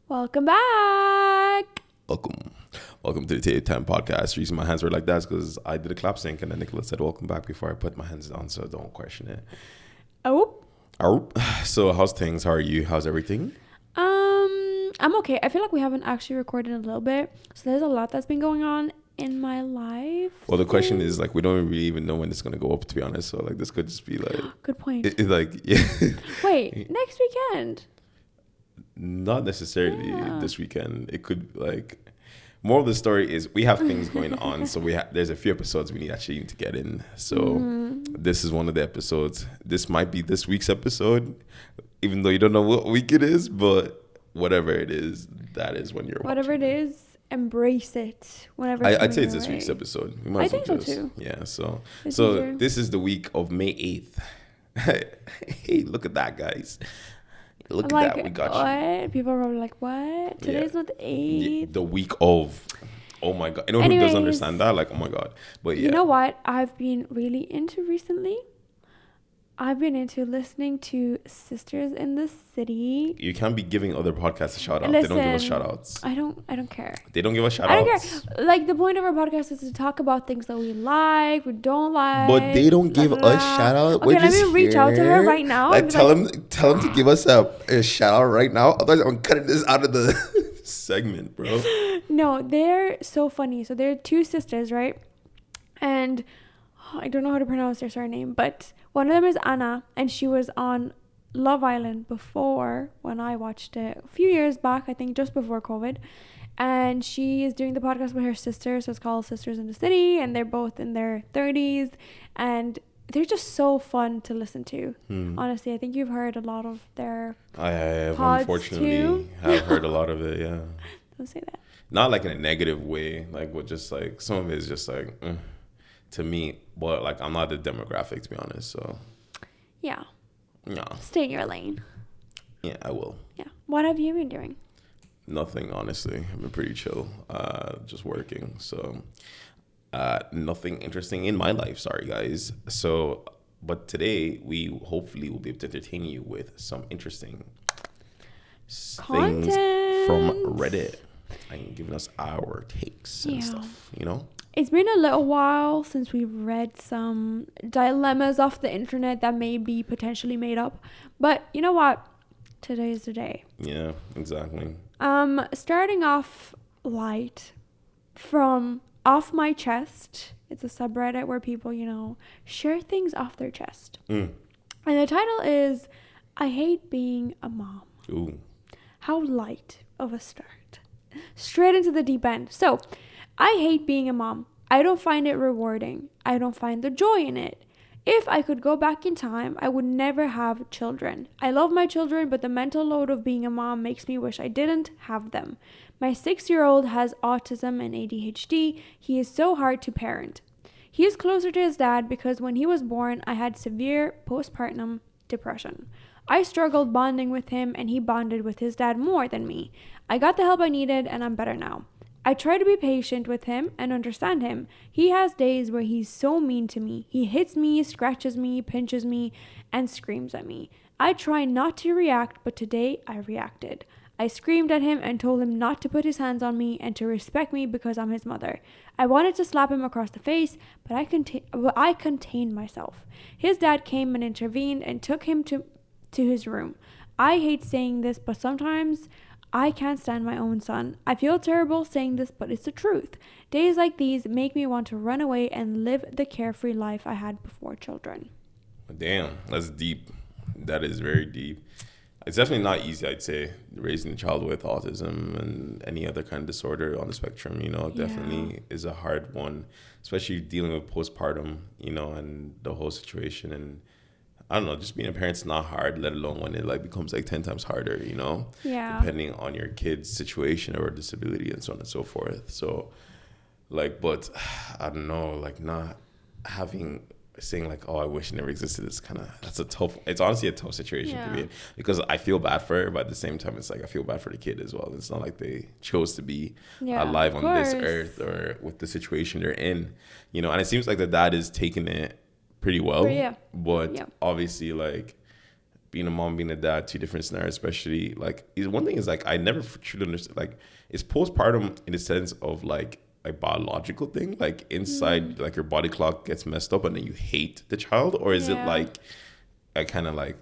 Welcome back. Welcome to the TAE Time Podcast. The reason my hands were like that is because I did a clap sync and then Nicola said welcome back before I put my hands down, so don't question it. Oh. So how's things? How are you? How's everything? I'm okay. I feel like we haven't actually recorded in a little bit, so there's a lot that's been going on in my life. Well, the question is, like, we don't really even know when it's going to go up, to be honest. So, like, this could just be, like... Good point. Yeah. Wait, next weekend? Not necessarily this weekend. It could, like... More of the story is we have things going on. So, there's a few episodes we actually need to get in. So, This is one of the episodes. This might be this week's episode, even though you don't know what week it is. But whatever it is, that is when you're whatever watching. It is. Embrace it whenever. I'd say it's this week's episode. We might I think so too. Yeah. So this is the week of May 8th. Hey, look at that, guys! Look at that. We got what? You. People are probably like, "What? Today's not the 8th." Yeah, the week of. Oh my god! Anyone who doesn't understand that, like, oh my god! But yeah. You know what I've been really into recently? I've been into listening to Sisters in the City. You can't be giving other podcasts a shout out. Listen, they don't give us shout outs. I don't care. They don't give us shout I outs. don't care. Like, the point of our podcast is to talk about things that we like, we don't like. But they don't give us shout out. Okay, let me reach out to her right now. Like, tell them to give us a shout out right now. Otherwise, I'm cutting this out of the segment, bro. No, they're so funny. So they're two sisters, right? And I don't know how to pronounce their surname, but one of them is Anna, and she was on Love Island before, when I watched it a few years back, I think just before COVID. And she is doing the podcast with her sister, so it's called Sisters in the City, and they're both in their 30s, and they're just so fun to listen to. Honestly, I think you've heard a lot of their I have, pods unfortunately, too. have heard a lot of it, yeah. Don't say that. Not like in a negative way, like with just like, some of it is just like, to me, but like, I'm not the demographic, to be honest, so. Yeah. No. Stay in your lane. Yeah, I will. Yeah. What have you been doing? Nothing, honestly. I've been pretty chill, just working, so nothing interesting in my life, sorry guys. So, but today we hopefully will be able to entertain you with some interesting Content. things from Reddit and giving us our takes and stuff, you know? It's been a little while since we've read some dilemmas off the internet that may be potentially made up. But you know what? Today is the day. Yeah, exactly. Starting off light from Off My Chest. It's a subreddit where people, share things off their chest. And the title is, I Hate Being a Mom. Ooh. How light of a start. Straight into the deep end. So, I hate being a mom. I don't find it rewarding. I don't find the joy in it. If I could go back in time, I would never have children. I love my children, but the mental load of being a mom makes me wish I didn't have them. My 6-year-old has autism and ADHD. He is so hard to parent. He is closer to his dad because when he was born, I had severe postpartum depression. I struggled bonding with him, and he bonded with his dad more than me. I got the help I needed, and I'm better now. I try to be patient with him and understand him. He has days where he's so mean to me. He hits me, scratches me, pinches me, and screams at me. I try not to react, but today I reacted. I screamed at him and told him not to put his hands on me and to respect me because I'm his mother. I wanted to slap him across the face, but I contained myself. His dad came and intervened and took him to his room. I hate saying this, but sometimes I can't stand my own son. I feel terrible saying this, but it's the truth. Days like these make me want to run away and live the carefree life I had before children. Damn, that's deep. That is very deep. It's definitely not easy, I'd say, raising a child with autism and any other kind of disorder on the spectrum, definitely is a hard one, especially dealing with postpartum, and the whole situation. And I don't know, just being a parent's not hard, let alone when it becomes 10 times harder, Yeah. depending on your kid's situation or disability and so on and so forth. So but I don't know, not saying oh, I wish it never existed is it's honestly a tough situation to be in, because I feel bad for her, but at the same time it's I feel bad for the kid as well. It's not like they chose to be alive on this earth or with the situation they're in, and it seems like the dad is taking it pretty well, but obviously being a mom, being a dad, two different scenarios, especially like one thing is like I never truly understood like it's postpartum in the sense of like a biological thing, like inside like your body clock gets messed up and then you hate the child, or is it like a kind of like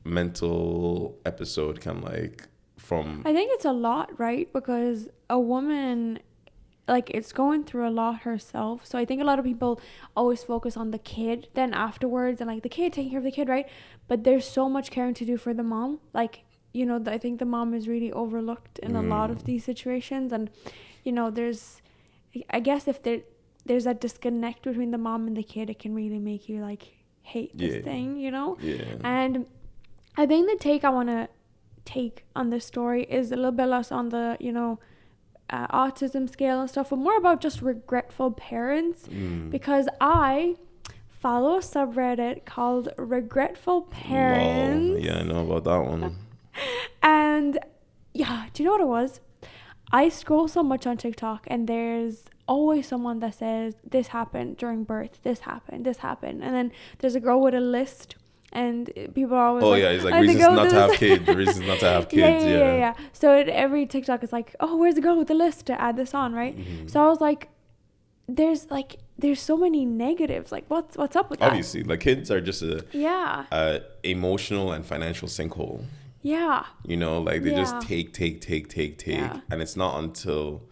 mental episode, kind of like from? I think it's a lot, right? Because a woman, like, it's going through a lot herself. So I think a lot of people always focus on the kid then afterwards, and like the kid, taking care of the kid, right? But there's so much caring to do for the mom. Like, you know, I think the mom is really overlooked in a lot of these situations. And, you know, I guess if there's that disconnect between the mom and the kid, it can really make you like hate this thing, you know? And I think the take I want to take on this story is a little bit less on the, you know, autism scale and stuff, but more about just regretful parents, because I follow a subreddit called Regretful Parents. Yeah, I know about that one. And yeah, do you know what it was? I scroll so much on TikTok, and there's always someone that says this happened during birth, this happened, and then there's a girl with a list, and people are always it's like reasons not to have kids. Reasons not to have kids. Yeah. So every TikTok is like, oh, where's the girl with the list to add this on, right? So I was like, there's so many negatives. Like, what's up with that? Obviously, like kids are just a emotional and financial sinkhole. Yeah. You know, like they just take, and it's not until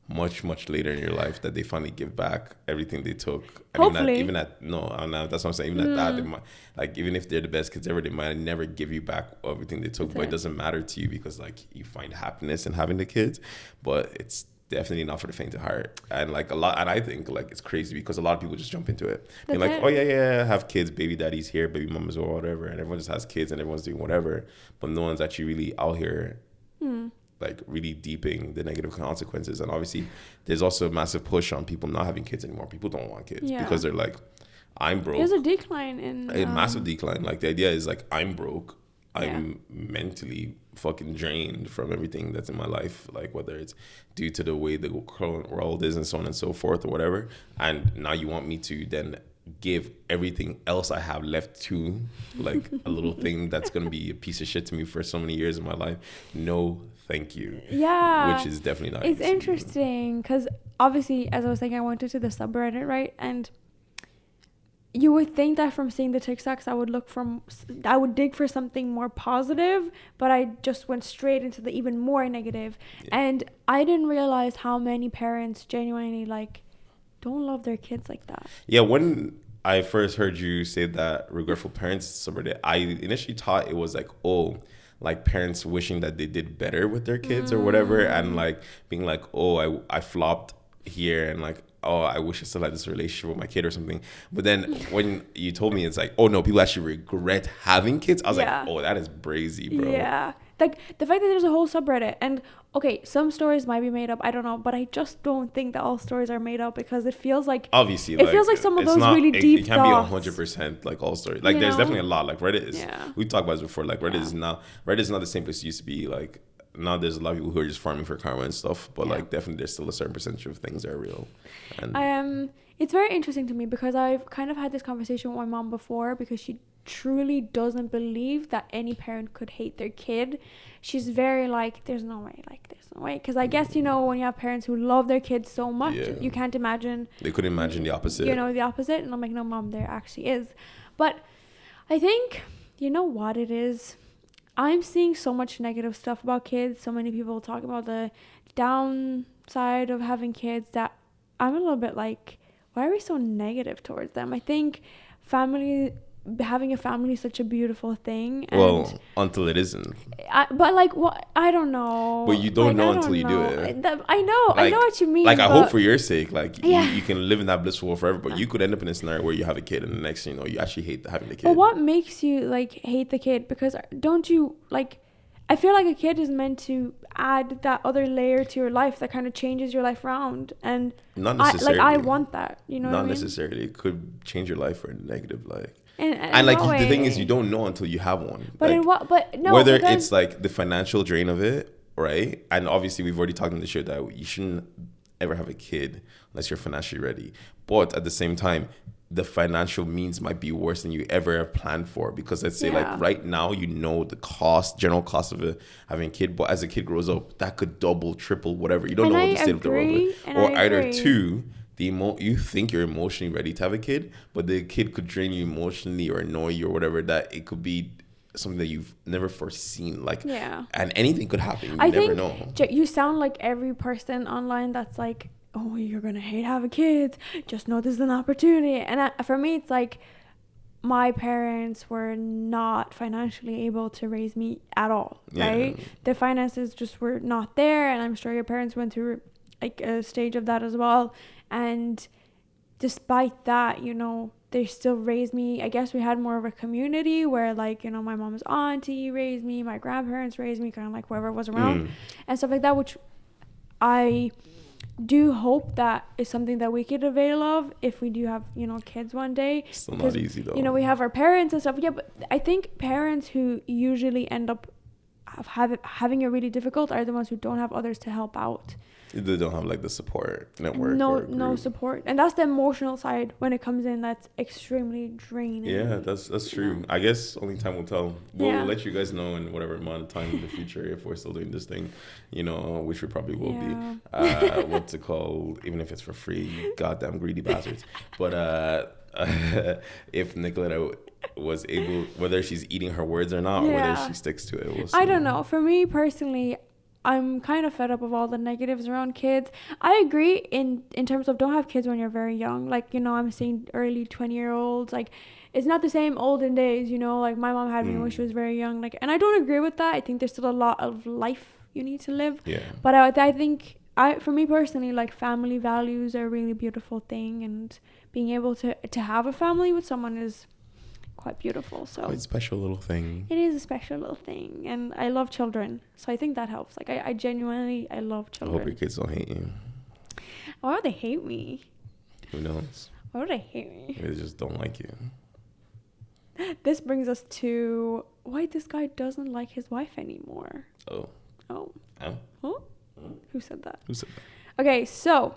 much later in your life that they finally give back everything they took. Hopefully. That's what I'm saying. Even at that, they might, like, even if they're the best kids ever, they might never give you back everything they took. But it doesn't matter to you because like you find happiness in having the kids. But it's definitely not for the faint of heart. And like and I think like it's crazy because a lot of people just jump into it. They're like, oh yeah, have kids, baby daddy's here, baby mamas or whatever, and everyone just has kids and everyone's doing whatever. But no one's actually really out here like really deeping the negative consequences. And obviously there's also a massive push on people not having kids anymore. People don't want kids because they're like, I'm broke. There's a decline in a massive decline. Like the idea is like, I'm broke, I'm mentally fucking drained from everything that's in my life, like whether it's due to the way the current world is and so on and so forth or whatever, and now you want me to then give everything else I have left to like a little thing that's gonna be a piece of shit to me for so many years in my life. No thank you. Which is definitely not it's easy. Interesting because obviously, as I was saying, I went into the subreddit, right? And you would think that from seeing the TikToks, I would dig for something more positive, but I just went straight into the even more negative. And I didn't realize how many parents genuinely like don't love their kids like that. Yeah, when I first heard you say that regretful parents subreddit, I initially thought it was like, oh, like parents wishing that they did better with their kids or whatever, and like being like, oh, I flopped here, and like, oh, I wish I still had this relationship with my kid or something. But then when you told me it's like, oh no, people actually regret having kids, I was like, oh, that is brazy, bro. Yeah. Like the fact that there's a whole subreddit, and okay, some stories might be made up, I don't know, but I just don't think that all stories are made up, because it feels like, obviously, it feels like some of those really deep thoughts. It can't be 100% like all stories. Like there's definitely a lot. Like Reddit is, we talked about this before. Like Reddit is not the same place it used to be. Like now there's a lot of people who are just farming for karma and stuff, but like definitely there's still a certain percentage of things that are real. And it's very interesting to me because I've kind of had this conversation with my mom before, because she truly doesn't believe that any parent could hate their kid. She's very like, there's no way, because I guess, you know, when you have parents who love their kids so much, you can't imagine, they couldn't imagine the opposite, the opposite. And I'm like, no, mom, there actually is. But I think, you know what it is, I'm seeing so much negative stuff about kids, so many people talk about the downside of having kids, that I'm a little bit like, why are we so negative towards them? I think having a family is such a beautiful thing. And until it isn't. But like, what? I don't know. But you don't know until you do it. I know what you mean. Like, I hope for your sake, like, you can live in that blissful world forever. But you could end up in a scenario where you have a kid, and the next thing you know, you actually hate having the kid. But what makes you like hate the kid? Because don't you like? I feel like a kid is meant to add that other layer to your life that kind of changes your life around. And not necessarily. I want that. You know. Not necessarily. It could change your life for a negative, like. And like the thing is, you don't know until you have one. But like, in what? But no. Whether it's like the financial drain of it, right? And obviously, we've already talked on the show that you shouldn't ever have a kid unless you're financially ready. But at the same time, the financial means might be worse than you ever have planned for, because let's say like right now, the general cost of having a kid, but as a kid grows up, that could double, triple, whatever. You don't know what the state of the world is. Or either two, you think you're emotionally ready to have a kid, but the kid could drain you emotionally or annoy you or whatever, that it could be something that you've never foreseen, and anything could happen. You never know. You sound like every person online that's like, oh, you're gonna hate having kids, just know this is an opportunity. And for me, it's like, my parents were not financially able to raise me at all, right? The finances just were not there, and I'm sure your parents went through like a stage of that as well. And despite that, they still raised me. I guess we had more of a community where, like, my mom's auntie raised me, my grandparents raised me, kind of like whoever was around and stuff like that, which I do hope that is something that we could avail of if we do have, kids one day. Still not easy though. We have our parents and stuff. Yeah, but I think parents who usually end up having it really difficult are the ones who don't have others to help out. They don't have like the support network. No support, and that's the emotional side when it comes in. That's extremely draining. Yeah, that's true. I guess only time will tell. We'll let you guys know in whatever amount of time in the future if we're still doing this thing, which we probably will be. What's it called? Even if it's for free, you goddamn greedy bastards. But if Nicoletta was able, whether she's eating her words or not, or whether she sticks to it, we'll see. I don't know. For me personally, I'm kind of fed up of all the negatives around kids. I agree in terms of don't have kids when you're very young. Like, I'm seeing early 20-year-olds. Like, it's not the same olden days, like my mom had me when she was very young. Like, and I don't agree with that. I think there's still a lot of life you need to live. Yeah. But I think for me personally, like, family values are a really beautiful thing, and being able to have a family with someone is quite beautiful. So quite special little thing. It is a special little thing, and I love children, so I think that helps. Like, I genuinely love children. I hope your kids don't hate you. Why would they hate me? Who knows? Why would they hate me? Maybe they just don't like you. This brings us to why this guy doesn't like his wife anymore. Oh. Huh? Who said that? that? Okay, so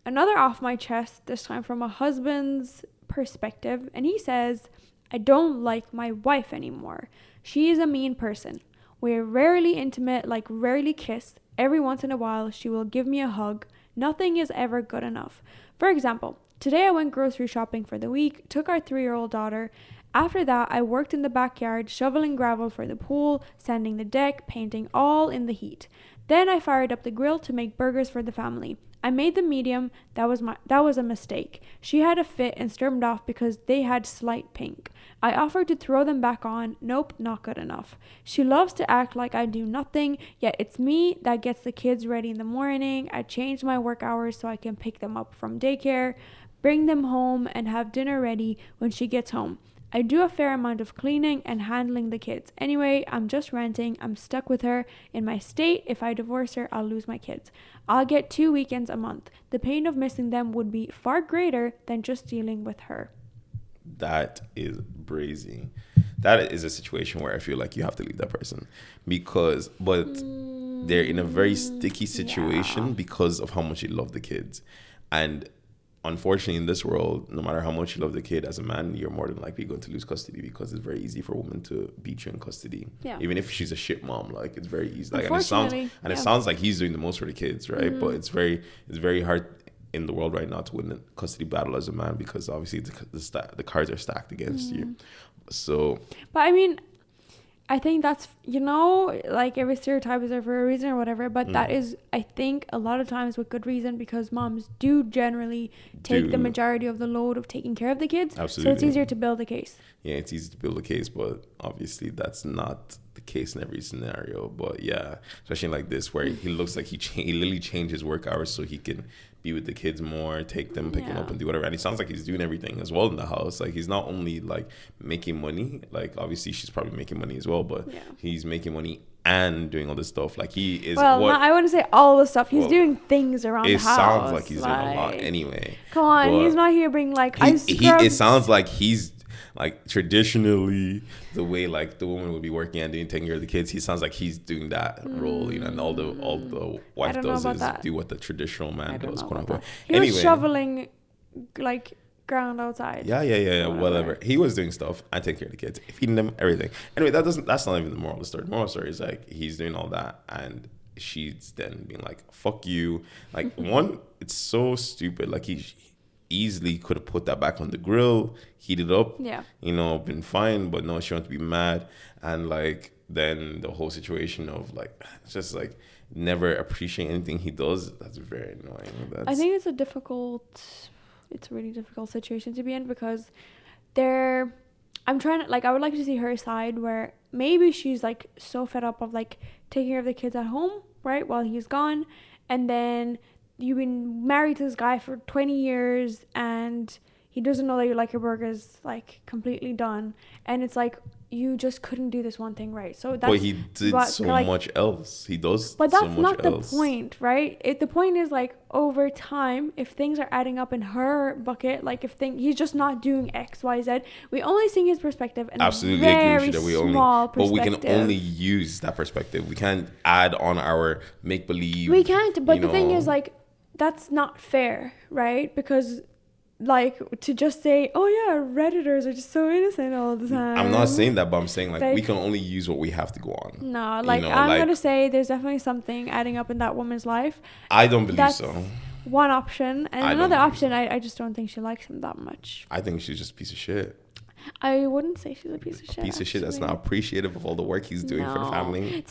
another off my chest, this time from a husband's perspective, and he says, I don't like my wife anymore. She is a mean person. We're rarely intimate, like rarely kiss. Every once in a while, she will give me a hug. Nothing is ever good enough. For example, today I went grocery shopping for the week, took our 3-year-old daughter. After that, I worked in the backyard, shoveling gravel for the pool, sanding the deck, painting, all in the heat. Then I fired up the grill to make burgers for the family. I made them medium. That was a mistake. She had a fit and stormed off because they had slight pink. I offered to throw them back on. Nope, not good enough. She loves to act like I do nothing, yet it's me that gets the kids ready in the morning. I changed my work hours so I can pick them up from daycare, bring them home, and have dinner ready when she gets home. I do a fair amount of cleaning and handling the kids. Anyway, I'm just renting. I'm stuck with her in my state. If I divorce her, I'll lose my kids. I'll get 2 weekends a month. The pain of missing them would be far greater than just dealing with her. That is brazy. That is a situation where I feel like you have to leave that person but they're in a very sticky situation because of how much you love the kids. And unfortunately, in this world, no matter how much you love the kid, as a man, you're more than likely going to lose custody, because it's very easy for a woman to beat you in custody. Yeah. Even if she's a shit mom, like, it's very easy. Like, it sounds like he's doing the most for the kids, right? But it's very hard in the world right now to win a custody battle as a man, because obviously the cards are stacked against you. So, but I mean, I think that's, like, every stereotype is there for a reason or whatever, but that is, I think, a lot of times with good reason, because moms do generally take the majority of the load of taking care of the kids. Absolutely. So it's easier to build a case. Yeah, it's easy to build a case, but obviously that's not the case in every scenario. But yeah, especially like this, where he looks like he literally changed his work hours so he can be with the kids more, take them, pick them up, and do whatever. And it sounds like he's doing everything as well in the house. Like, he's not only like making money, like obviously she's probably making money as well, but he's making money and doing all this stuff. Like, he is. Well, I wouldn't say all the stuff. He's doing things around the house. It sounds like he's doing a lot anyway. Come on, he's not here being like, I scrubbed. It sounds like he's like traditionally the way like the woman would be working and taking care of the kids, he sounds like he's doing that role, you know, and all the wife does is do what the traditional man does, quote unquote. He was shoveling like ground outside. Yeah, whatever. He was doing stuff and taking care of the kids, feeding them, everything. Anyway, that's not even the moral of the story. The moral of the story is like he's doing all that and she's then being like, fuck you. Like one, it's so stupid. Like he easily could have put that back on the grill, heated up, you know, been fine, but no, she wants to be mad. And like then the whole situation of like it's just like never appreciating anything he does, that's very annoying. I think it's a really difficult situation to be in because I'm trying to, like, I would like to see her side where maybe she's like so fed up of like taking care of the kids at home, right, while he's gone, and then you've been married to this guy for 20 years and he doesn't know that your like your burger's like completely done, and it's like you just couldn't do this one thing right. So that's, but he did so much else. He does, but that's so much not else. The point, right? The point is like over time, if things are adding up in her bucket, like if he's just not doing X, Y, Z, we only see his perspective in absolutely a very agree with you that small perspective. But we can only use that perspective. We can't add on our make believe. We can't. But the thing is, like, that's not fair, right? Because like to just say, oh yeah, Redditors are just so innocent all the time. I'm not saying that, but I'm saying like we can only use what we have to go on. No, like I'm gonna say there's definitely something adding up in that woman's life. I don't believe so. One option, and another option, I just don't think she likes him that much. I think she's just a piece of shit. I wouldn't say she's a piece of shit. Piece of shit that's not appreciative of all the work he's doing for the family.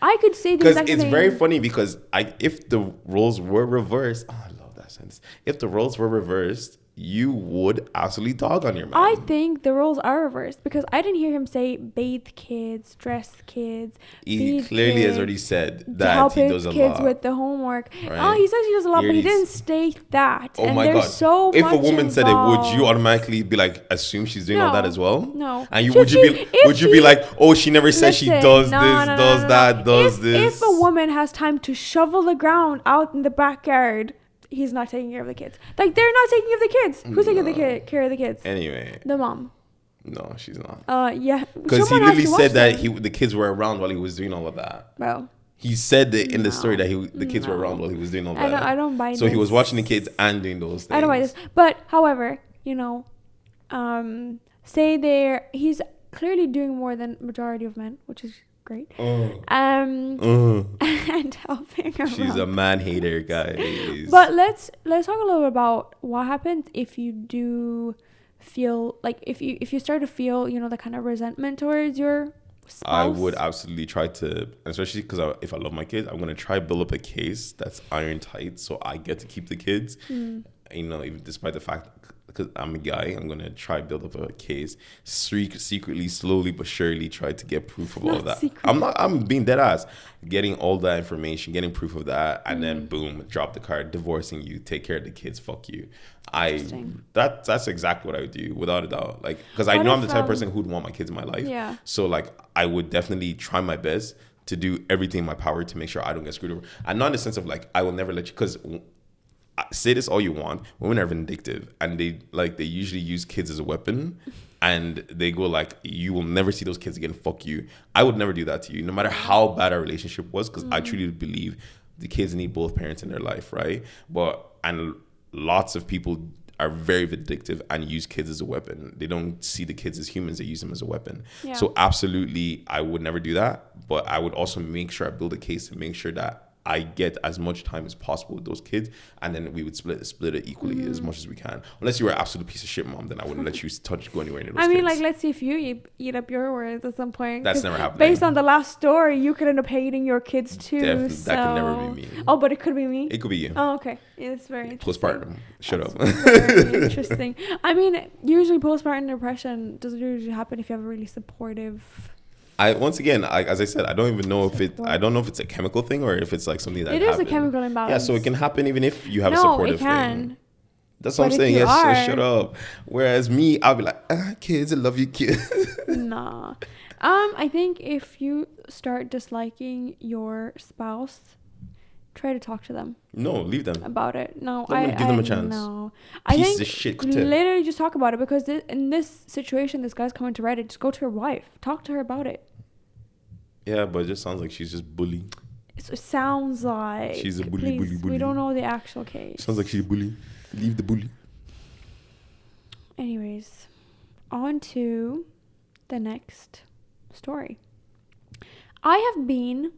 I could say the exact because it's same. very funny because if the roles were reversed, I love that sentence. If the roles were reversed, you would absolutely dog on your man. I think the roles are reversed because I didn't hear him say bathe kids, dress kids. He clearly has already said that help he does a lot. Kids with the homework. Right? Oh, he says he does a lot, but he didn't state that. Oh and my there's God! So if much a woman involved. said it, would you automatically be like, assume she's doing all that as well? No. And would you be like, oh, she never said she does this. If a woman has time to shovel the ground out in the backyard, he's not taking care of the kids. Like, they're not taking care of the kids. Who's taking care of the kids? Anyway. The mom. No, she's not. Yeah. Because he literally said that the kids were around while he was doing all of that. Bro. He said that in the story that the kids were around while he was doing all that. I don't buy this. So he was watching the kids and doing those things. I don't buy this. But, however, he's clearly doing more than majority of men, which is great. And helping her. She's a man hater, guys. But let's talk a little bit about what happens if you do feel like if you start to feel the kind of resentment towards your spouse. I would absolutely try to, especially because if I love my kids, I'm gonna try build up a case that's iron tight, so I get to keep the kids. Even despite the fact, because I'm a guy, I'm gonna try build up a case, secretly, slowly but surely, try to get proof of all of that. I'm being dead ass, getting all that information, getting proof of that, and then boom, drop the card, divorcing you, take care of the kids, fuck you. That's exactly what I would do, without a doubt. Like, because I know I'm the type of person who'd want my kids in my life. Yeah. So like, I would definitely try my best to do everything in my power to make sure I don't get screwed over, and not in the sense of like I will never let you, because. Say this all you want, women are vindictive, and they usually use kids as a weapon, and they go like, you will never see those kids again, fuck you. I would never do that to you, no matter how bad our relationship was, because I truly believe the kids need both parents in their life, right? And lots of people are very vindictive and use kids as a weapon. They don't see the kids as humans, they use them as a weapon. Yeah. So absolutely, I would never do that, but I would also make sure I build a case to make sure that I get as much time as possible with those kids, and then we would split it equally as much as we can. Unless you were an absolute piece of shit mom, then I wouldn't let you go anywhere near those kids. Like, let's see if you eat up your words at some point. That's never happening. Based on the last story, you could end up hating your kids too. That could never be me. Oh, but it could be me? It could be you. Oh, okay. It's very interesting. Postpartum. Shut up. Very interesting. I mean, usually postpartum depression doesn't usually happen if you have a really supportive... Once again, as I said, I don't even know if it's a chemical thing or if it's like something that happens. It is a chemical imbalance. Yeah, so it can happen even if you have a supportive thing. No, it can. That's what I'm saying. Yes, so shut up. Whereas me, I'll be like, kids, I love you, kids. Nah. I think if you start disliking your spouse, try to talk to them. No, leave them. About it. No, Give them a chance. No. Piece of shit. Literally just talk about it, because in this situation, this guy's coming to Reddit. Just go to her wife. Talk to her about it. Yeah, but it just sounds like she's just bully. It sounds like she's a bully. We don't know the actual case. Sounds like she's a bully. Leave the bully. Anyways, on to the next story. I have been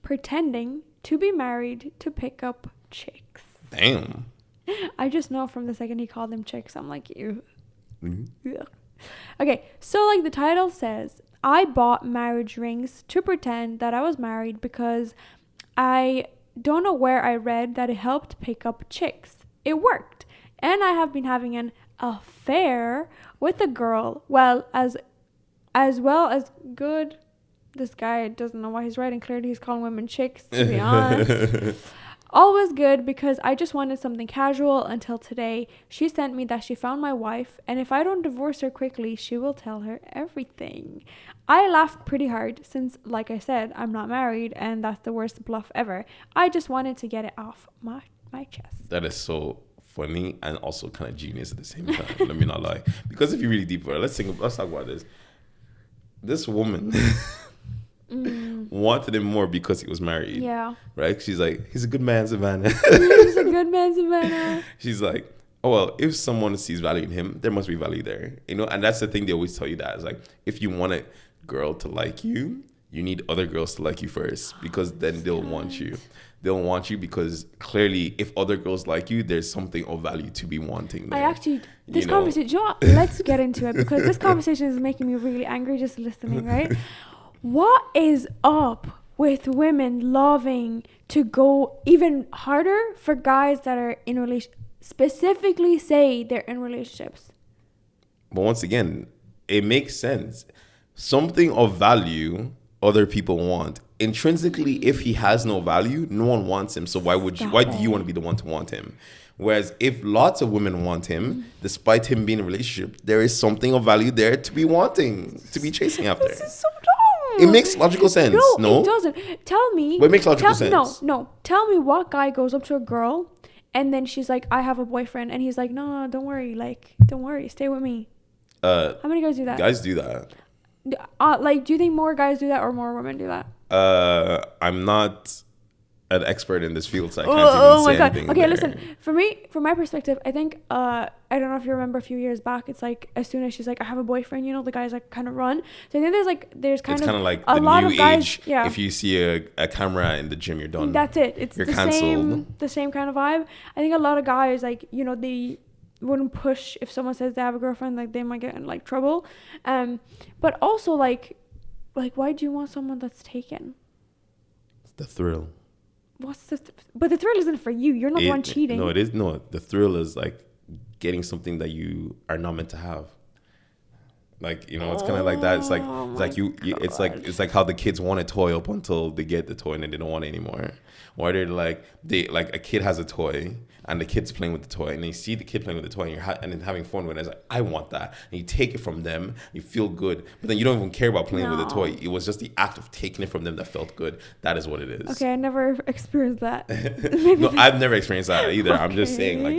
pretending to be married to pick up chicks. Damn. I just know from the second he called them chicks, I'm like, ew. Mm-hmm. Ugh. Okay, so like the title says, I bought marriage rings to pretend that I was married because I don't know where I read that it helped pick up chicks. It worked. And I have been having an affair with a girl. Well as good. This guy doesn't know why he's writing. Clearly he's calling women chicks, to be honest. Always good, because I just wanted something casual until today. She sent me that she found my wife, and if I don't divorce her quickly, she will tell her everything. I laughed pretty hard since, like I said, I'm not married, and that's the worst bluff ever. I just wanted to get it off my chest. That is so funny and also kind of genius at the same time. Let me not lie. Because if you really deep, let's talk about this. This woman wanted him more because he was married. Yeah. Right? She's like, he's a good man, Savannah. He's a good man, Savannah. She's like, oh, well, if someone sees value in him, there must be value there. You know, and that's the thing they always tell you, that is like, if you want a girl to like you, you need other girls to like you first, because then they'll want you. They'll want you because clearly if other girls like you, there's something of value to be wanting there. This conversation, you know what? Let's get into it, because this conversation is making me really angry just listening, right? What is up with women loving to go even harder for guys that are in specifically say they're in relationships? But once again, it makes sense. Something of value other people want. Intrinsically, if he has no value, no one wants him. So why do you want to be the one to want him? Whereas if lots of women want him, despite him being in a relationship, there is something of value there to be wanting, to be chasing after. This is so dumb. It makes logical sense. No, it doesn't. Tell me. But it makes logical sense. No. Tell me what guy goes up to a girl and then she's like, I have a boyfriend. And he's like, no, don't worry. Like, don't worry. Stay with me. How many guys do that? Guys do that. Do you think more guys do that or more women do that? I'm not an expert in this field, so I can't even say anything. Okay, listen. From my perspective, I think I don't know if you remember a few years back. It's like as soon as she's like, I have a boyfriend, you know, the guys like kind of run. So I think there's kind of like a the lot new of guys. age. Yeah. If you see a camera in the gym, you're done. That's it. It's you're the canceled. the same kind of vibe. I think a lot of guys, like, you know, they wouldn't push if someone says they have a girlfriend, like they might get in like trouble. But also like why do you want someone that's taken? It's the thrill. But the thrill isn't for you. You're not the one cheating. No, it is. No, the thrill is like getting something that you are not meant to have. Like, you know, it's kind of like that. It's like it's like how the kids want a toy up until they get the toy and then they don't want it anymore. Or they're like a kid has a toy and the kid's playing with the toy and they see the kid playing with the toy and then having fun with it. It's like, I want that. And you take it from them, you feel good, but then you don't even care about playing with the toy. It was just the act of taking it from them that felt good. That is what it is. Okay, I never experienced that. No, I've never experienced that either. Okay. I'm just saying, like,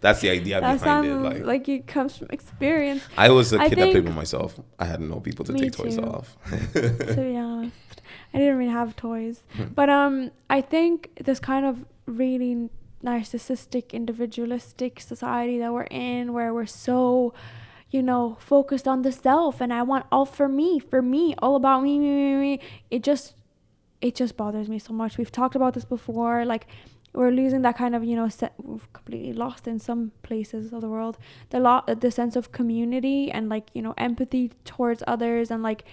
that's the idea behind it. Like it comes from experience. I was a kid that played with myself. I had no people to take toys off. To be honest, I didn't really have toys. But I think this kind of really narcissistic, individualistic society that we're in, where we're so, you know, focused on the self, and I want all for me, all about me. It just bothers me so much. We've talked about this before. Like, we're losing that kind of, you know, we've completely lost in some places of the world the sense of community and, like, you know, empathy towards others, and like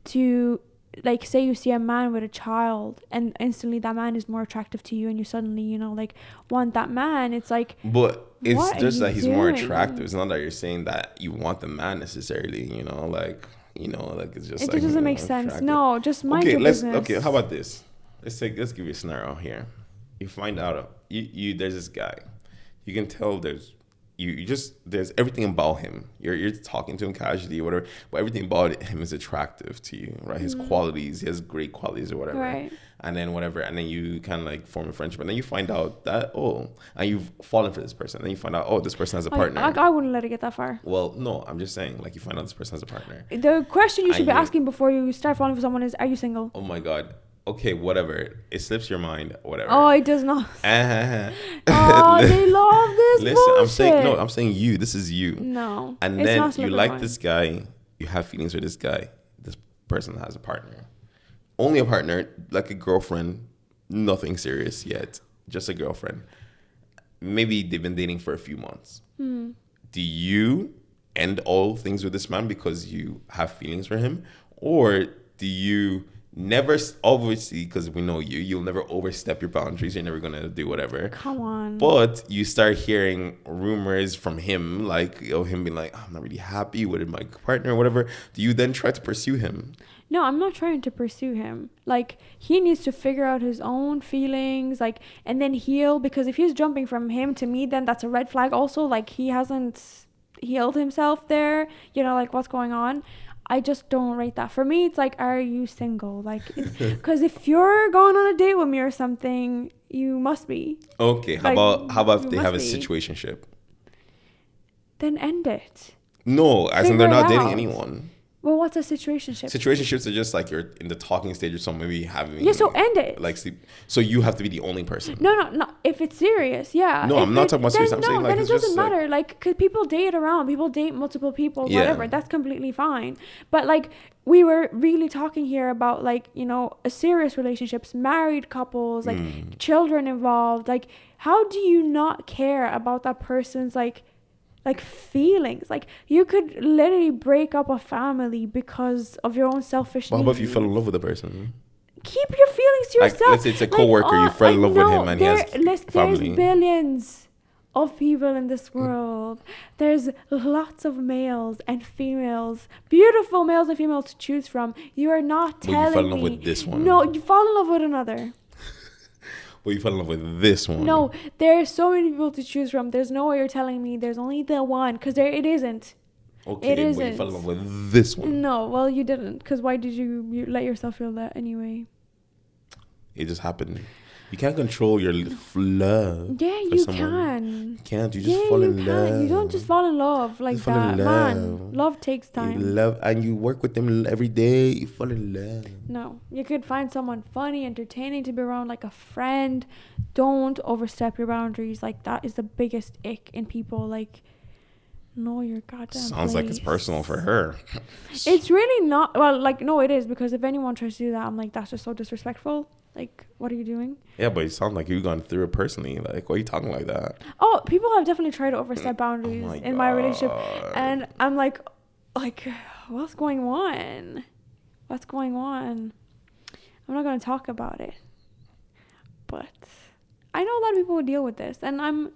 to, like, say you see a man with a child and instantly that man is more attractive to you and you suddenly, you know, like, want that man. It's like, but it's just that he's more attractive. Doing? It's not that you're saying that you want the man necessarily, you know, like, it's just, it doesn't make sense. No, just mind your business. Okay, how about this? Let's give you a scenario here. You find out there's this guy. You can tell there's you just, there's everything about him. You're talking to him casually or whatever, but everything about him is attractive to you, right? His qualities, he has great qualities or whatever. Right. And then whatever, and then you kind of like form a friendship, and then you find out that, and you've fallen for this person, and then you find out, this person has a partner. I wouldn't let it get that far. Well, no, I'm just saying, like, you find out this person has a partner. The question you should be asking before you start falling for someone is, are you single? Oh my God. Okay, whatever. It slips your mind, whatever. Oh, it does not. They love this bullshit. I'm saying you. This is you. No. And then you like this guy. You have feelings for this guy. This person has a partner. Only a partner, like a girlfriend. Nothing serious yet. Just a girlfriend. Maybe they've been dating for a few months. Do you end all things with this man because you have feelings for him? Or do you never, obviously, because we know you'll never overstep your boundaries. You're never going to do whatever. Come on. But you start hearing rumors from him, like, him being like, I'm not really happy with my partner or whatever. Do you then try to pursue him? No, I'm not trying to pursue him. Like, he needs to figure out his own feelings, like, and then heal. Because if he's jumping from him to me, then that's a red flag also. Like, he hasn't healed himself there. Like, what's going on? I just don't rate that. For me, it's like, are you single? Like, because if you're going on a date with me or something, you must be. Okay, how about if they have a situationship? Then end it. No, as in they're not dating anyone. Well, what's a situationship? Situationships are just like you're in the talking stage or something, maybe having... Yeah, so end it. Like, sleep. So you have to be the only person. No. If it's serious, yeah. No, I'm not talking about serious. I'm saying like... then it doesn't matter. Like, because people date around. People date multiple people, whatever. That's completely fine. But, like, we were really talking here about, like, a serious relationships, married couples, like, children involved. Like, how do you not care about that person's, like feelings? Like, you could literally break up a family because of your own selfish Well, how about if you fell in love with the person? Keep your feelings to yourself. Let's say it's a co-worker, you fell in love with him and he has family. There's billions of people in this world. There's lots of males and females, beautiful males and females to choose from. You are not telling me... you fell in love with this one. No, you fall in love with another. Well, you fell in love with this one. No, there are so many people to choose from. There's no way you're telling me there's only the one, because it isn't. Okay, but you fell in love with this one. No, well, you didn't, because why did you let yourself feel that anyway? It just happened. You can't control your love. Yeah, you can. You can't. You just fall in love. You don't just fall in love like that, man. Love takes time. You love, and you work with them every day. You fall in love. No, you could find someone funny, entertaining to be around, like a friend. Don't overstep your boundaries. Like, that is the biggest ick in people. Like, know your goddamn Sounds like it's personal for her. It's really not. Well, like, no, it is, because if anyone tries to do that, I'm like, that's just so disrespectful. Like, what are you doing? Yeah, but it sounds like you've gone through it personally. Like, why are you talking like that? Oh, people have definitely tried to overstep boundaries in my relationship. And I'm like, what's going on? What's going on? I'm not going to talk about it. But I know a lot of people would deal with this. And I'm,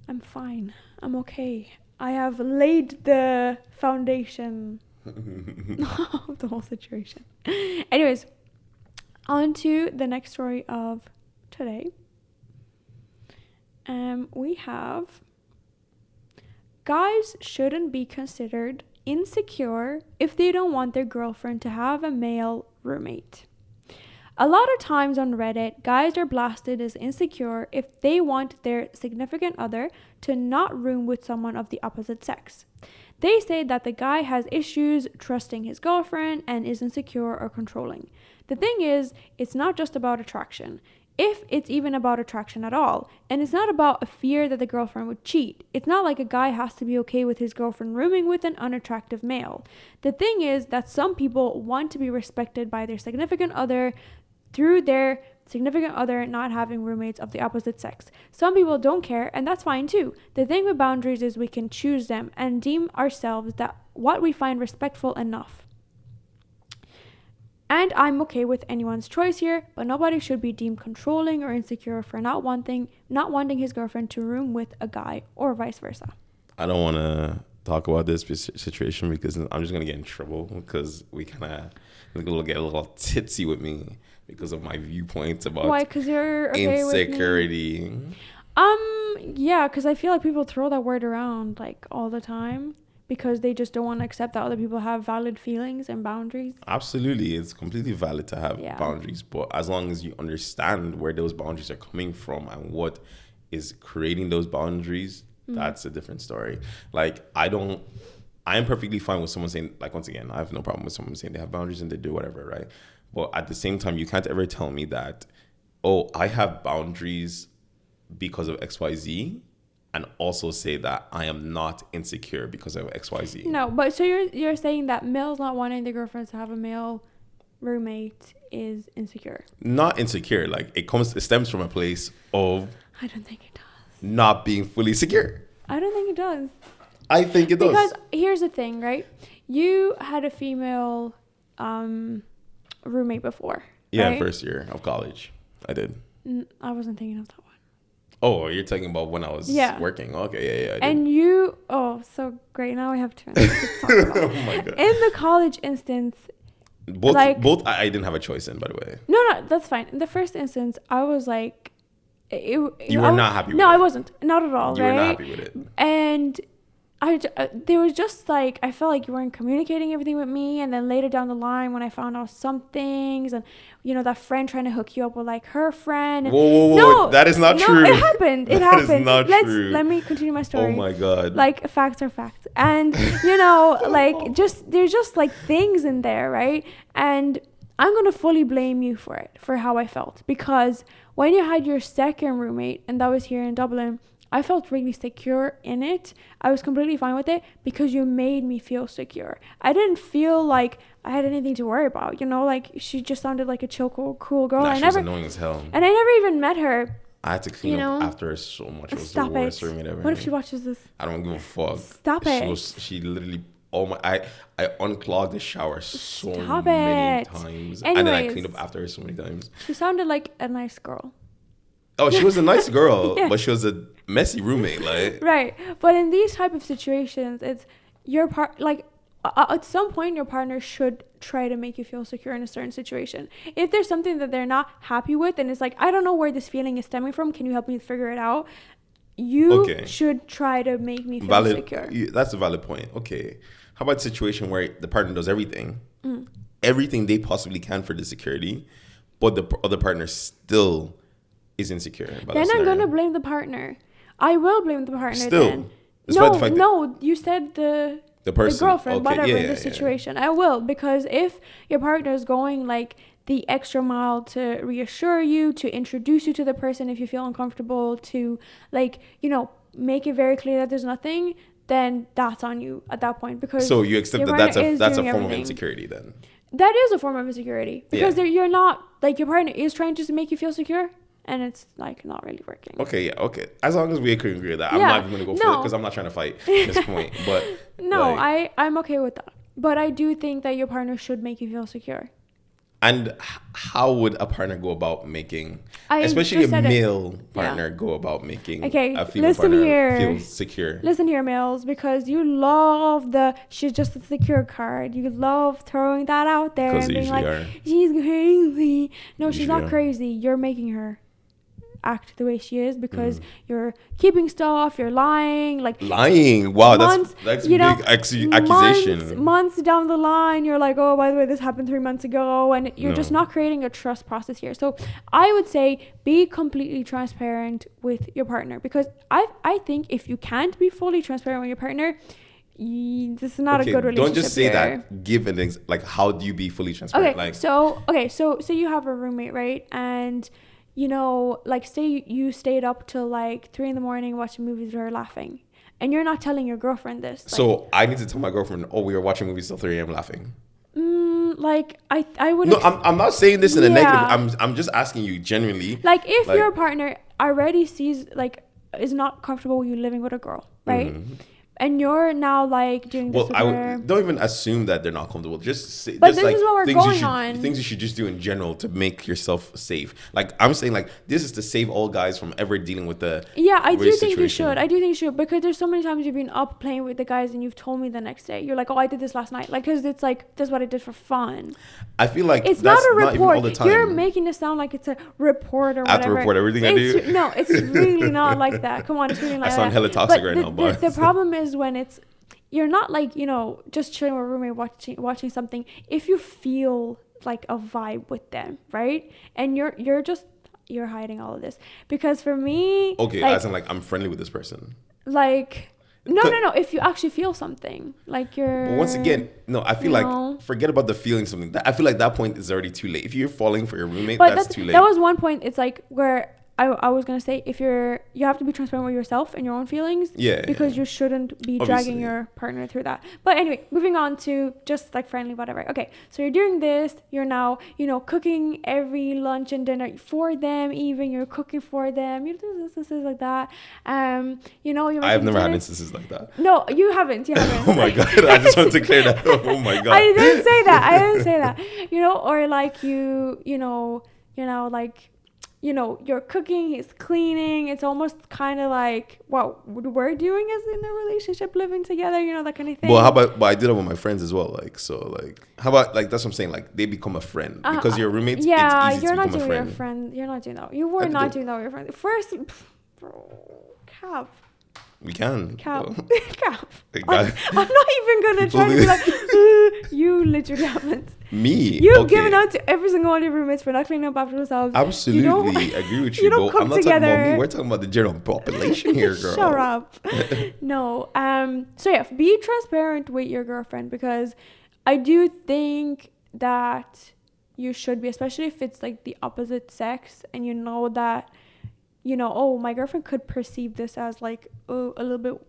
I'm fine. I'm okay. I have laid the foundation of the whole situation. Anyways, on to the next story of today. We have, guys shouldn't be considered insecure if they don't want their girlfriend to have a male roommate. A lot of times on Reddit, guys are blasted as insecure if they want their significant other to not room with someone of the opposite sex. They say that the guy has issues trusting his girlfriend and is insecure or controlling. The thing is, it's not just about attraction, if it's even about attraction at all. And it's not about a fear that the girlfriend would cheat. It's not like a guy has to be okay with his girlfriend rooming with an unattractive male. The thing is that some people want to be respected by their significant other through their significant other not having roommates of the opposite sex. Some people don't care, and that's fine too. The thing with boundaries is we can choose them and deem ourselves that what we find respectful enough. And I'm okay with anyone's choice here, but nobody should be deemed controlling or insecure for not wanting his girlfriend to room with a guy or vice versa. I don't want to talk about this situation because I'm just going to get in trouble because we kind of get a little titsy with me because of my viewpoints about why? Because you're okay insecurity. With me? Yeah, because I feel like people throw that word around like all the time because they just don't want to accept that other people have valid feelings and boundaries. Absolutely. It's completely valid to have Yeah. boundaries, but as long as you understand where those boundaries are coming from and what is creating those boundaries, that's a different story. Like, I am perfectly fine with someone saying, like, once again, I have no problem with someone saying they have boundaries and they do whatever, right? But at the same time, you can't ever tell me that, oh, I have boundaries because of XYZ, and also say that I am not insecure because of XYZ. No, but so you're saying that males not wanting their girlfriends to have a male roommate is insecure? Not insecure. Like, it stems from a place of I don't think it does. not being fully secure. I don't think it does. I think it does. Because here's the thing, right? You had a female roommate before. Yeah, right? first year of college. I did. I wasn't thinking of that one. Oh, you're talking about when I was working. Okay, yeah, I did. And you, so great. Now we have two instances to talk about. Oh my God. In the college instance, Both I didn't have a choice in, by the way. No, that's fine. In the first instance, I was like, you were not happy with it. No, I wasn't. Not at all, You right? were not happy with it. And there was just like, I felt like you weren't communicating everything with me. And then later down the line, when I found out some things, and that friend trying to hook you up with like her friend. Whoa. No, that is not true. It happened. It That happened. is not true. Let me continue my story. Oh my God. Like, facts are facts. And, like, there's just like things in there, right? And I'm going to fully blame you for it, for how I felt. Because when you had your second roommate, and that was here in Dublin, I felt really secure in it. I was completely fine with it because you made me feel secure. I didn't feel like I had anything to worry about, like she just sounded like a chill, cool girl. Nah, she was annoying as hell. And I never even met her. I had to clean up after her so much. It was Stop the worst it. roommate ever. What if she watches this? I don't give a fuck. Stop it. She literally, I unclogged the shower so Stop many it. times. Anyways, and then I cleaned up after her so many times. She sounded like a nice girl. Oh, she was a nice girl, Yeah. but she was a messy roommate, like. Right. But in these type of situations, it's your part, like, at some point your partner should try to make you feel secure in a certain situation. If there's something that they're not happy with and it's like, I don't know where this feeling is stemming from, can you help me figure it out? You should try to make me feel secure. That's a valid point. Okay. How about a situation where the partner does everything they possibly can for the security, but the other partner still is insecure? Then I'm going to blame the partner. I will blame the partner still, then. No, you said the person, the girlfriend, okay, whatever, yeah, the situation. I will, because if your partner is going like the extra mile to reassure you, to introduce you to the person if you feel uncomfortable, to like, make it very clear that there's nothing, then that's on you at that point. Because so you accept that that's a form of insecurity then? That is a form of insecurity, because you're not, like, your partner is trying to make you feel secure, and it's like not really working. Okay. As long as we can agree with that, I'm not even gonna go for it because I'm not trying to fight at this point. But no, I'm okay with that. But I do think that your partner should make you feel secure. And how would a partner go about making, especially a male partner, go about making a female partner feel secure? Listen here, males, because you love she's just a secure card. You love throwing that out there and being like, she's crazy. No, she's not crazy. You're making her act the way she is because you're keeping stuff, you're lying. Wow, that's big accusation. Months down the line, you're like, oh, by the way, this happened 3 months ago, and you're just not creating a trust process here. So I would say be completely transparent with your partner, because I think if you can't be fully transparent with your partner, this is not a good relationship. Don't just say that. Give an like, how do you be fully transparent? So you have a roommate, right? And say you stayed up till like 3 a.m. watching movies with her laughing, and you're not telling your girlfriend this. So I need to tell my girlfriend, oh, we were watching movies till 3 a.m. laughing. I would. No, I'm not saying this in a negative. I'm just asking you genuinely. Like, if your partner already sees, like, is not comfortable with you living with a girl, right? and you're now like doing this Well, with I her. don't even assume that they're not comfortable. Just say, But just this like is what we're things going you should, on. things you should just do in general to make yourself safe. Like I'm saying, like this is to save all guys from ever dealing with the Yeah, I do race think you situation. should. I do think you should, because there's so many times you've been up playing with the guys and you've told me the next day. You're like, oh, I did this last night. Like, because it's like, that's what I did for fun. I feel like It's that's not a not even report. all the time. You're making it sound like it's a report or I have whatever. to report everything I do. No, it's really not like that. Come on, it's really not I like sound that. hella toxic right the, now, but the problem is when it's, you're not like, just chilling with a roommate watching something. If you feel like a vibe with them, right? And you're hiding all of this. Because for me, okay, like, as in like I'm friendly with this person. like no. If you actually feel something, like you're. But once again, no, I feel like forget about the feeling something. I feel like that point is already too late. If you're falling for your roommate, But that's too late. That was one point. It's like where I was gonna say, if you have to be transparent with yourself and your own feelings. Yeah. Because you shouldn't be dragging your partner through that. But anyway, moving on to just like friendly, whatever. Okay, so you're doing this. You're now, cooking every lunch and dinner for them. Even you're cooking for them. You do instances like that. You're. I've never had instances like that. No, you haven't. You haven't. Oh my god! I just want to clear that up. Oh my god! I didn't say that. Or like you're cooking, he's cleaning. It's almost kind of like what we're doing as in a relationship, living together, that kind of thing. Well, but I did it with my friends as well. How about that's what I'm saying? Like they become a friend because you're roommates. Yeah, it's easy you're to not become doing a with your friend. friend. You're not doing that. You were not doing that with your friend. First, bro, Cap. We can. Cap. Well, I'm not even gonna try to be like, you literally haven't. Me? You've given out to every single one of your roommates for not cleaning up after themselves. Absolutely agree with you. You don't I'm not cook together. talking about me. We're talking about the general population here, girl. Shut up. No. So yeah, be transparent with your girlfriend, because I do think that you should be, especially if it's like the opposite sex and you know that, oh, my girlfriend could perceive this as like, oh, a little bit,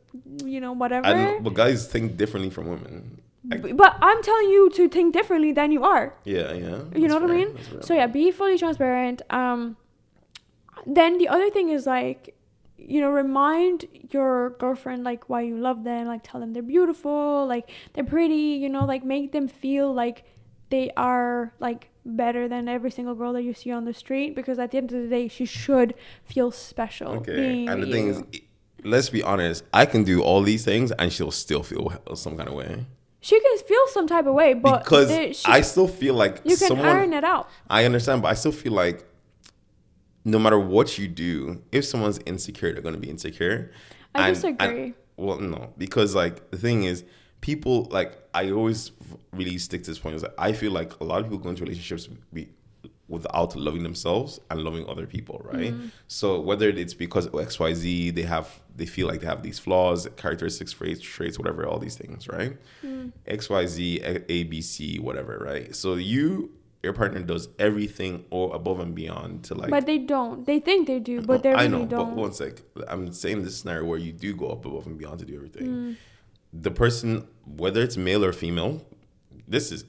whatever. But guys think differently from women. But I'm telling you to think differently than you are. Yeah. You know what I mean? So yeah, be fully transparent. Then the other thing is like, remind your girlfriend like why you love them. Like tell them they're beautiful, like they're pretty. Like make them feel like they are like better than every single girl that you see on the street. Because at the end of the day, she should feel special. Okay. And the thing is, let's be honest. I can do all these things and she'll still feel some kind of way. She can feel some type of way, but because I still feel like you can earn it out. I understand, but I still feel like no matter what you do, if someone's insecure, they're going to be insecure. I disagree. Well, no, because like the thing is, people like I always really stick to this point. Is like, I feel like a lot of people go into relationships without loving themselves and loving other people, right? So whether it's because of XYZ, they feel like they have these flaws, characteristics, traits, whatever, all these things, right? XYZ, ABC, whatever, right? So your partner does everything or above and beyond to like. But they don't. They think they do, but they really don't. But one sec. I'm saying this scenario where you do go up above and beyond to do everything. The person, whether it's male or female, this is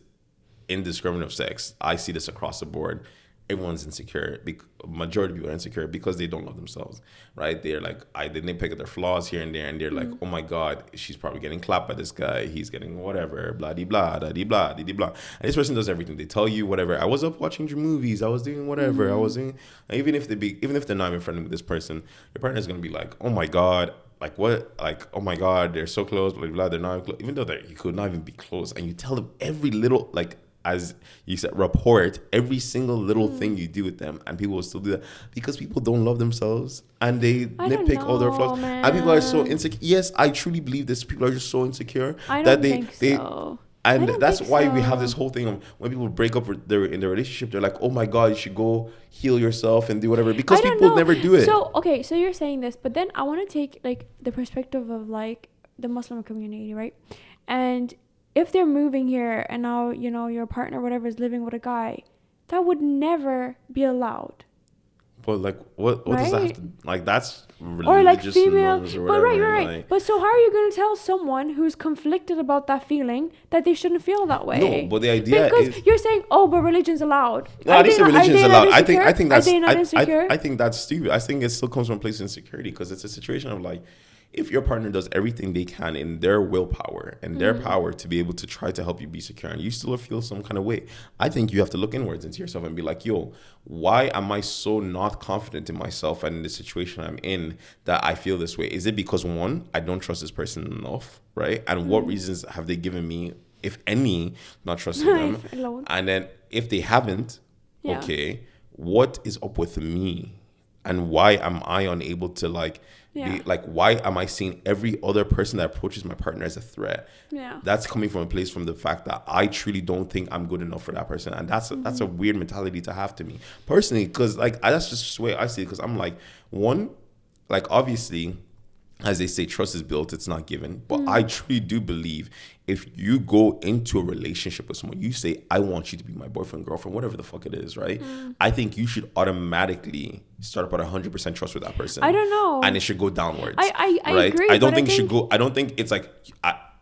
indiscriminate of sex. I see this across the board. Everyone's insecure. Majority of people are insecure because they don't love themselves, right? They're like, they pick at their flaws here and there, and they're like, oh my God, she's probably getting clapped by this guy. He's getting whatever, blah, de blah, da de blah, de blah. And this person does everything. They tell you whatever. I was up watching your movies. I was doing whatever. I was doing, even if they're not even friendly with this person, your partner's going to be like, oh my God, like what? Like, oh my God, they're so close, blah, blah, they're not close. Even though you could not even be close. And you tell them every little, like, as you said, report every single little thing you do with them, and people will still do that because people don't love themselves and they nitpick all their flaws. Man. And people are so insecure. Yes, I truly believe this. People are just so insecure that they so. And that's why we have this whole thing of when people break up in their relationship, they're like, oh my God, you should go heal yourself and do whatever, because people never do it. So, okay, so you're saying this, but then I want to take like the perspective of like the Muslim community, right? And if they're moving here and now, your partner, whatever, is living with a guy, that would never be allowed. But like, what does that have to, like, that's religious or like female, norms or whatever, but right. Like, but so how are you going to tell someone who's conflicted about that feeling that they shouldn't feel that way? No, but the idea because you're saying, oh, but religion's allowed. No, I didn't say religion's allowed. I think that's are they not insecure? I think that's stupid. I think it still comes from a place of insecurity, because it's a situation of like, if your partner does everything they can in their willpower and their power to be able to try to help you be secure and you still feel some kind of way, I think you have to look inwards into yourself and be like, yo, why am I so not confident in myself and in the situation I'm in that I feel this way? Is it because, one, I don't trust this person enough, right? And what reasons have they given me, if any, not trusting them? And then if they haven't, okay, what is up with me? And why am I unable to be, why am I seeing every other person that approaches my partner as a threat? Yeah. That's coming from a place from the fact that I truly don't think I'm good enough for that person. And that's a weird mentality to have to me personally, because that's just the way I see it. Because I'm like, one, obviously, as they say, trust is built, it's not given. But I truly do believe if you go into a relationship with someone, you say, I want you to be my boyfriend, girlfriend, whatever the fuck it is, right? I think you should automatically start up at 100% trust with that person. I don't know. And it should go downwards. I right? agree. I don't think it should go, I don't think it's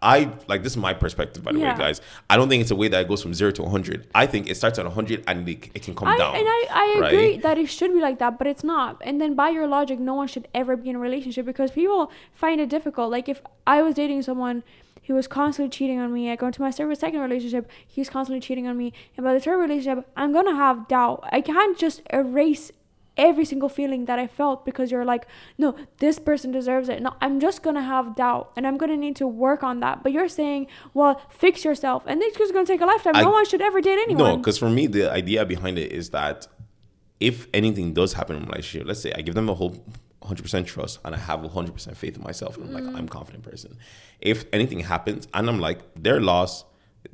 I this is my perspective, by the way, guys. I don't think it's a way that it goes from 0 to 100. I think it starts at 100 and it can come down. And I agree that it should be like that, but it's not. And then by your logic, no one should ever be in a relationship because people find it difficult. Like if I was dating someone who was constantly cheating on me, I go into my second relationship, he's constantly cheating on me. And by the third relationship, I'm going to have doubt. I can't just erase every single feeling that I felt because you're like, no, this person deserves it. No, I'm just gonna have doubt and I'm gonna need to work on that. But you're saying, well, fix yourself, and it's just gonna take a lifetime. No one should ever date anyone. No, because for me, the idea behind it is that if anything does happen in a relationship, let's say I give them a whole 100% trust and I have 100% faith in myself, and I'm like, I'm a confident person. If anything happens and I'm like, they're lost,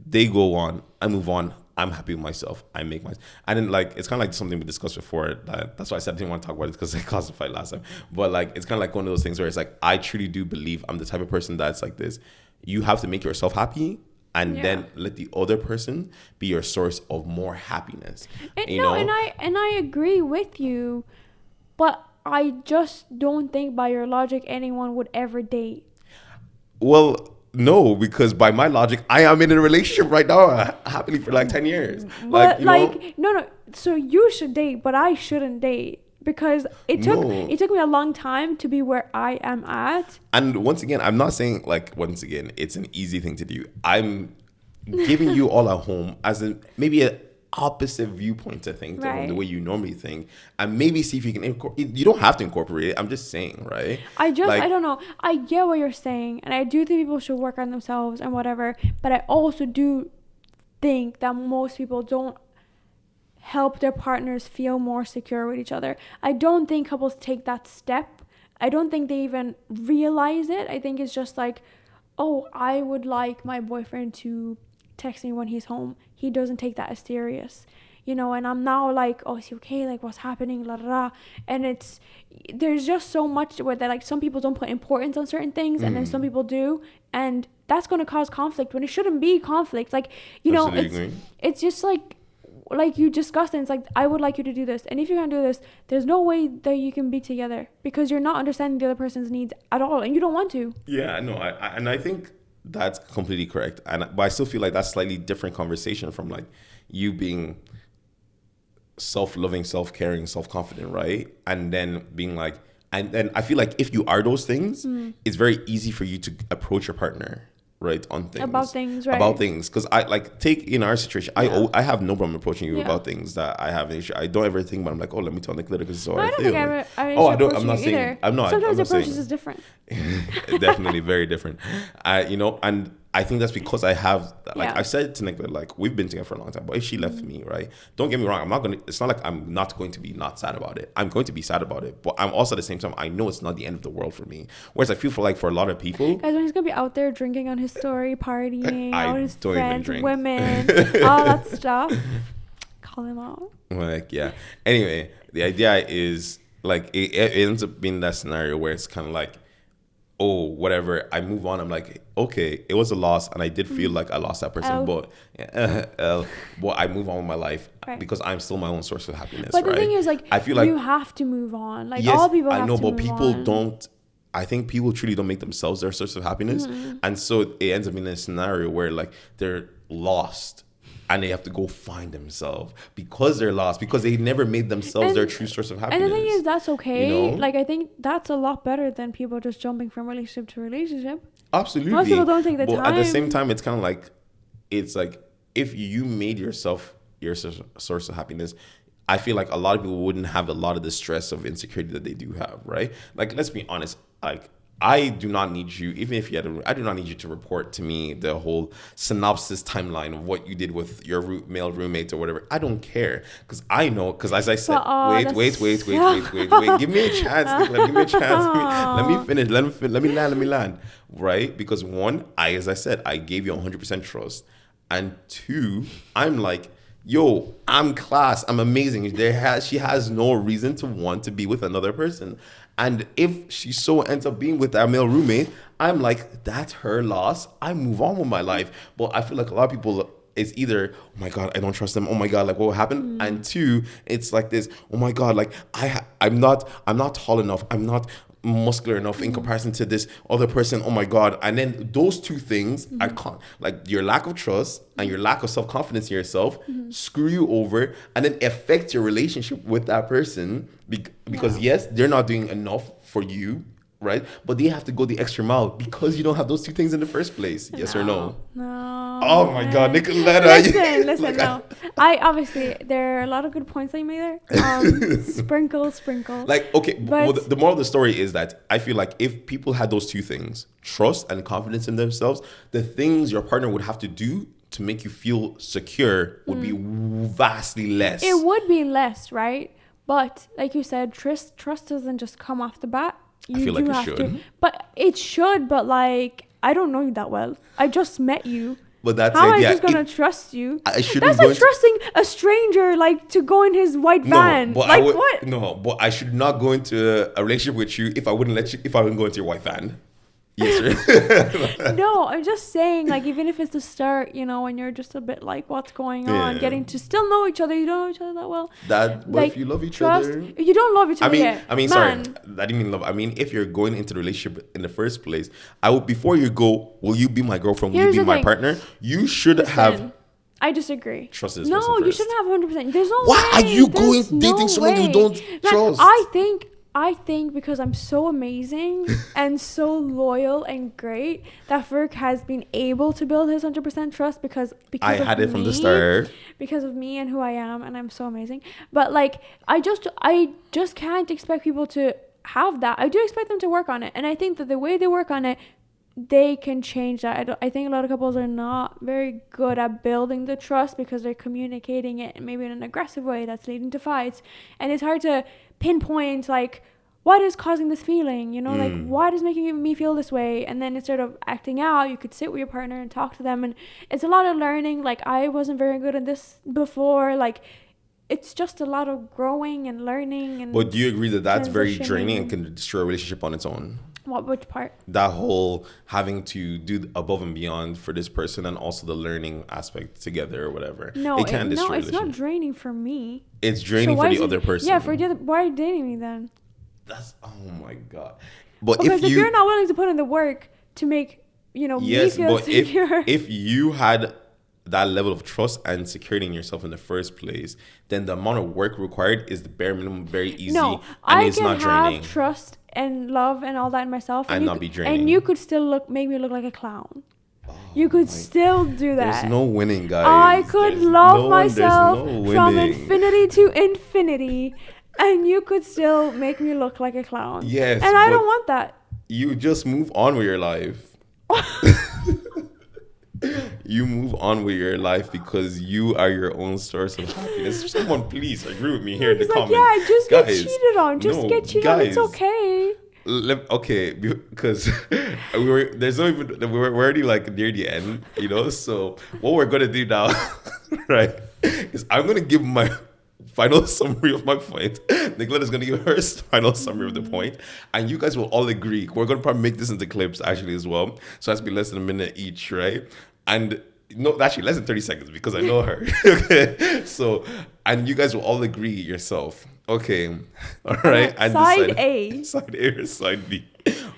they go on, I move on, I'm happy with myself. I make my, and then it's kind of like something we discussed before. That's why I said I didn't want to talk about it because it caused a fight last time. But it's kind of like one of those things where it's like, I truly do believe I'm the type of person that's like this. You have to make yourself happy and then let the other person be your source of more happiness. And I agree with you, but I just don't think by your logic anyone would ever date. Well, no, because by my logic, I am in a relationship right now, happily for 10 years. But no. So you should date, but I shouldn't date because it took me a long time to be where I am at. And once again, I'm not saying it's an easy thing to do. I'm giving you all at home as maybe a opposite viewpoint to think from the way you normally think, and maybe see if you can you don't have to incorporate it. I'm just saying, right? I don't know, I get what you're saying, and I do think people should work on themselves and whatever, but I also do think that most people don't help their partners feel more secure with each other. I don't think couples take that step. I don't think they even realize it. I think it's just like, oh, I would like my boyfriend to text me when he's home. He doesn't take that as serious, and I'm now like, oh, is he okay? What's happening? La, la, la. And there's just so much where that some people don't put importance on certain things, and then some people do, and that's going to cause conflict when it shouldn't be conflict. It's just like you discussed it. It's like, I would like you to do this, and if you can't do this, there's no way that you can be together because you're not understanding the other person's needs at all, and you don't want to. Yeah, no, I think that's completely correct, but I still feel like that's slightly different conversation from you being self-loving, self-caring, self-confident, right? And then being and then I feel like if you are those things, it's very easy for you to approach your partner, right, on things about things, because I take in our situation, I have no problem approaching you about things that I have an issue. I don't ever think about it. I'm like, oh, let me tell Nicoletta because it's all I feel. I'm not saying either. I'm not. Sometimes the approach is different. Definitely very different. And I think that's because I have I said to Nicoletta, we've been together for a long time, but if she left me, right, don't get me wrong, it's not like I'm not going to be not sad about it. I'm going to be sad about it, but I'm also at the same time, I know it's not the end of the world for me. Whereas I feel for a lot of people, guys, when he's gonna be out there drinking on his story, partying out with his friends, women, all that stuff, call him out. Anyway, the idea is it ends up being that scenario where it's kind of oh, whatever, I move on. I'm like, okay, it was a loss, and I did feel like I lost that person, but I move on with my life because I'm still my own source of happiness. But the thing is, I feel you have to move on. Yes, all people have to move on. I know, but people on. don't. I think people truly don't make themselves their source of happiness, and so it ends up in a scenario where they're lost and they have to go find themselves because they're lost, because they never made themselves their true source of happiness. And the thing is, that's okay. You know? Like, I think that's a lot better than people just jumping from relationship to relationship. Absolutely. Most people don't take the but time. At the same time, it's kind of like, it's like, if you made yourself your source of happiness, I feel like a lot of people wouldn't have a lot of the stress of insecurity that they do have, right? Like, let's be honest. Like, I do not need you, even if you had I do not need you to report to me the whole synopsis timeline of what you did with your male roommates or whatever. I don't care, because I know, because as I said, wait. Give me a chance, Nicola, give me a chance. Let me finish. Let me land. Right? Because one, as I said, I gave you 100% trust. And two, I'm like, yo, I'm class. I'm amazing. She has no reason to want to be with another person. And if she so ends up being with that male roommate, I'm like, that's her loss. I move on with my life. But I feel like a lot of people, it's either, oh my God, I don't trust them. Oh my God, like what happened? And two, it's like this, oh my God, like I'm not tall enough. I'm not muscular enough in comparison to this other person. Oh my God. And then those two things, I can't, like your lack of trust and your lack of self-confidence in yourself screw you over, and then affect your relationship with that person because yes, they're not doing enough for you, right? But they have to go the extra mile because you don't have those two things in the first place. Yes or no? No. Oh my God, Nicoletta. Listen, like, no. I obviously, there are a lot of good points that you made there. Sprinkle. Like, okay, well, the moral of the story is that I feel like if people had those two things, trust and confidence in themselves, the things your partner would have to do to make you feel secure would be vastly less. It would be less, right? But like you said, trust doesn't just come off the bat. I feel like it should. But it should, but like, I don't know you that well. I just met you. But that's how it. am I Yeah, just gonna trust you? That's like trusting a stranger, like to go in his white van. But like what? No, but I should not go into a relationship with you if I wouldn't go into your white van. Yes, sir. No, I'm just saying, like, even if it's the start, you know, when you're just a bit like, what's going on, getting to still know each other. You don't know each other that well. But like, if you love each trust, other, you don't love each other. Sorry, I didn't mean love. I mean, if you're going into the relationship in the first place, before you go, will you be my girlfriend? Will you be my partner? You should have. I disagree. Trust this no, person you first. shouldn't have 100%. There's no Why way. are you dating someone you don't trust? I think because I'm so amazing and so loyal and great that Ferg has been able to build his 100% trust because I had it from the start. Because of me and who I am, and I'm so amazing. But like, I just can't expect people to have that. I do expect them to work on it, and I think that the way they work on it, they can change that. I think a lot of couples are not very good at building the trust because they're communicating it maybe in an aggressive way that's leading to fights, and it's hard to pinpoint like what is causing this feeling, you know, like what is making me feel this way. And then instead of acting out, you could sit with your partner and talk to them, and it's a lot of learning. Like, I wasn't very good at this before. Like, it's just a lot of growing and learning. And but do you agree that that's very draining and can destroy a relationship on its own? Which part? That whole having to do above and beyond for this person, and also the learning aspect together or whatever. No, it's not draining for me. It's draining for the other person. Yeah, for the other. Why are you dating me then? Oh my God. But because if you're not willing to put in the work to make, you know, me feel secure. If you had that level of trust and security in yourself in the first place, then the amount of work required is the bare minimum, very easy. No, and it's not draining. I can have trust and love and all that in myself, and not be draining. And you could still make me look like a clown. You could still do that. There's no winning, guys. I could love myself from infinity to infinity, and you could still make me look like a clown. Yes, and I don't want that. You just move on with your life. You move on with your life because you are your own source of happiness. Someone please agree with me here in the comments. Yeah, just get cheated on. Just get cheated on. It's okay. Okay, because we're already like near the end, you know. So what we're gonna do now, right, is I'm gonna give my final summary of my point. Nicoletta's gonna give her final summary of the point, and you guys will all agree. We're gonna probably make this into clips actually as well, so it has to be less than a minute each, right? And no, actually less than 30 seconds because I know her. Okay, so and you guys will all agree yourself. Okay, all right. And side A or side B.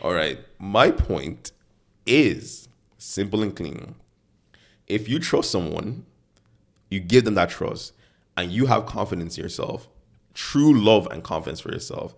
All right. My point is simple and clean. If you trust someone, you give them that trust, and you have confidence in yourself, true love and confidence for yourself,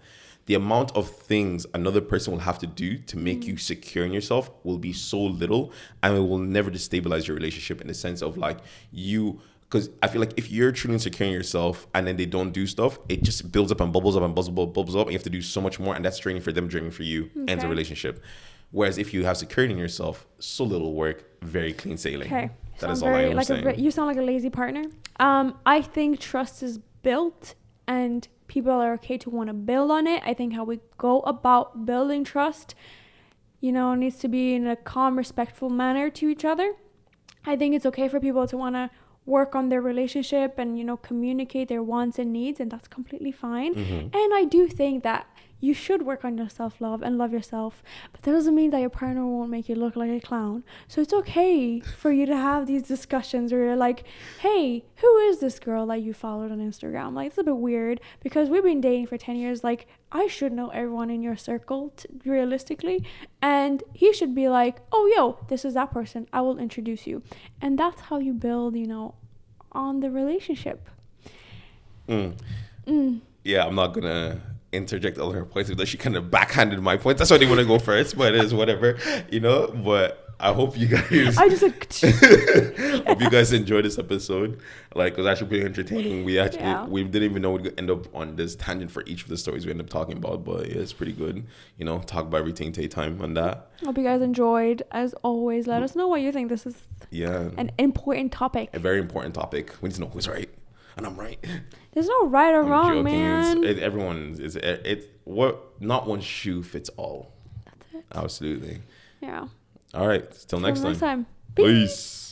the amount of things another person will have to do to make you secure in yourself will be so little, and it will never destabilize your relationship in the sense of like you. Because I feel like if you're truly insecure in yourself and then they don't do stuff, it just builds up and bubbles up and bubbles up, and you have to do so much more, and that's draining for them, draining for you, ends a relationship. Whereas if you have security in yourself, so little work, very clean sailing. Okay, that is all I am saying. You sound like a lazy partner. I think trust is built, and people are okay to want to build on it. I think how we go about building trust, needs to be in a calm, respectful manner to each other. I think it's okay for people to want to work on their relationship and communicate their wants and needs, and that's completely fine. And I do think that you should work on your self-love and love yourself, but that doesn't mean that your partner won't make you look like a clown. So it's okay for you to have these discussions where you're like, hey, who is this girl that you followed on Instagram? Like, it's a bit weird because we've been dating for 10 years. Like, I should know everyone in your circle realistically, and he should be like, oh, yo, this is that person, I will introduce you. And that's how you build on the relationship. Yeah, I'm not gonna interject all her points because she kind of backhanded my points. That's why they want to go first, but it is whatever, but I hope you guys hope you guys enjoyed this episode. Like, it was actually pretty entertaining. We we didn't even know we'd end up on this tangent for each of the stories we ended up talking about, but yeah, it's pretty good. Talk about everything, take time on that. Hope you guys enjoyed. As always, let us know what you think. This is an important topic. A very important topic. We need to know who's right. And I'm right. There's no right or wrong, joking. man. It's not one shoe fits all. That's it. Absolutely. Yeah. All right. Till next time. Peace.